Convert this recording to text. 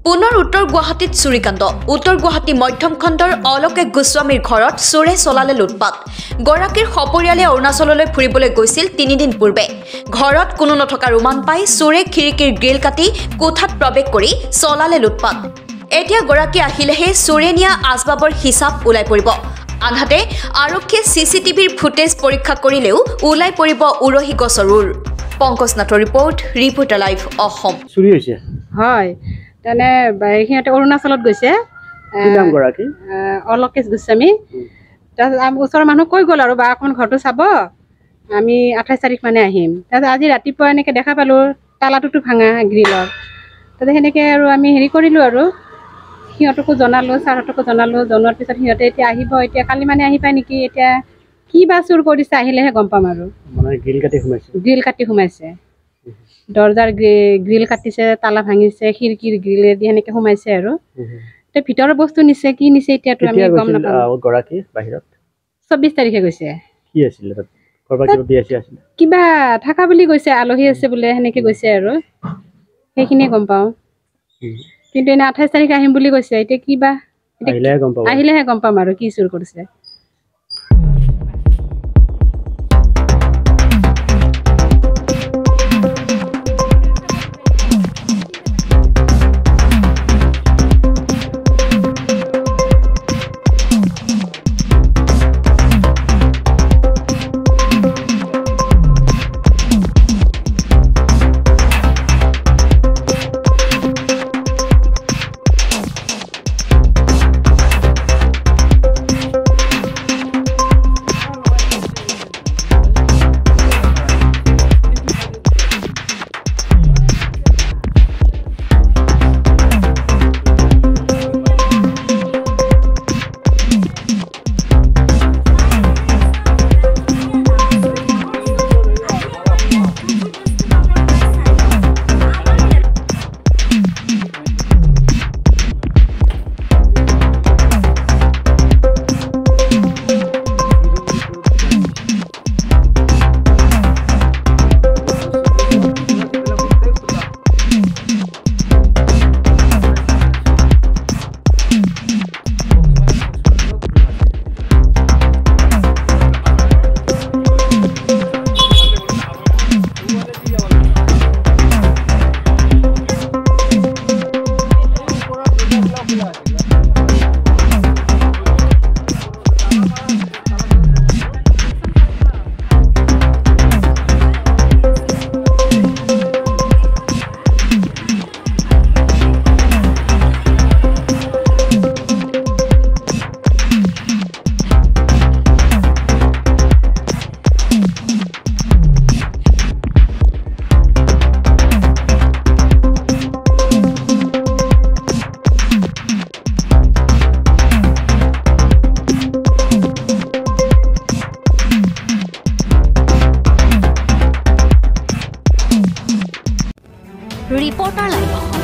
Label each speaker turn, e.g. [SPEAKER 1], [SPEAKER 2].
[SPEAKER 1] পুনৰ উত্তৰ গুৱাহাটীত চুৰিকাণ্ড উত্তৰ গুৱাহাটী মধ্যম খণ্ডৰ অলোকেশ গোস্বামীৰ ঘৰত চোৰে চলালে লুটপাট গৰাকীৰ সপৰিয়ালে অৰুণাচললৈ ফুৰিবলৈ গৈছিল 3 দিন পূৰ্বে ঘৰত কোনো নথকাৰ উমান পাই চোৰে খিৰিকীৰ গ্ৰিল কাটি কোঠাত প্ৰৱেশ কৰি চলালে লুটপাট এতিয়া গৰাকী আহিলেহে চোৰে নিয়া আচবাবৰ হিচাপ ওলাই পৰিব আনহাতে আৰক্ষীয়ে সিসিটিভিৰ ফুটেজ পৰীক্ষা কৰিলেও ওলাই পৰিব উৰহি গছৰুৰ পংকজ নাথৰ ৰিপৰ্টাৰ লাইভ অসম
[SPEAKER 2] চুৰি হৈছে
[SPEAKER 3] হয় তেনে সিহঁতে অৰুণাচলত গৈছে অলোকেশ গোস্বামী তাৰপিছত ওচৰৰ মানুহ কৈ গ'ল আৰু বা অকণমান ঘৰটো চাব আমি 28 তাৰিখ মানে আহিম তাৰপিছত আজি ৰাতিপুৱা এনেকৈ দেখা পালোঁ তালাটোতো ভাঙা গ্ৰিলৰ তাৰপিছত সেনেকৈ আৰু আমি হেৰি কৰিলোঁ আৰু সিহঁতকো জনালোঁ ছাৰহঁতকো জনালোঁ জনোৱাৰ পিছত সিহঁতে এতিয়া আহিব এতিয়া কালি মানে আহি পায় নেকি এতিয়া কি বা চুৰ কৰিছে আহিলেহে গম পাম আৰু গ্ৰিল কাটি সোমাইছে দৰ্জাৰ গ্ৰিল কাটিছে তালা ভাঙিছে খিৰিকীৰ গ্ৰিলেদি সেনেকৈ সোমাইছে আৰু এতিয়া ভিতৰৰ বস্তু নিছে কি নিছে এতিয়াতো আমি গম নাপাওঁ
[SPEAKER 2] গৰাকী বাহিৰত
[SPEAKER 3] 24 তাৰিখে গৈছে
[SPEAKER 2] কি আছিল তাত কৰবা কিবা বিয়া আছিল
[SPEAKER 3] কিবা থাকা বুলি কৈছে আলহী আছে বোলে সেনেকৈ গৈছে আৰু সেইখিনিয়ে গম পাওঁ কিন্তু এনে 28 তাৰিখে আহিম বুলি কৈছে এতিয়া কিবা আহিলেহে গম পাম আৰু কি চুৰ কৰিছে
[SPEAKER 1] ৰিপৰ্টাৰ লাইভ অসম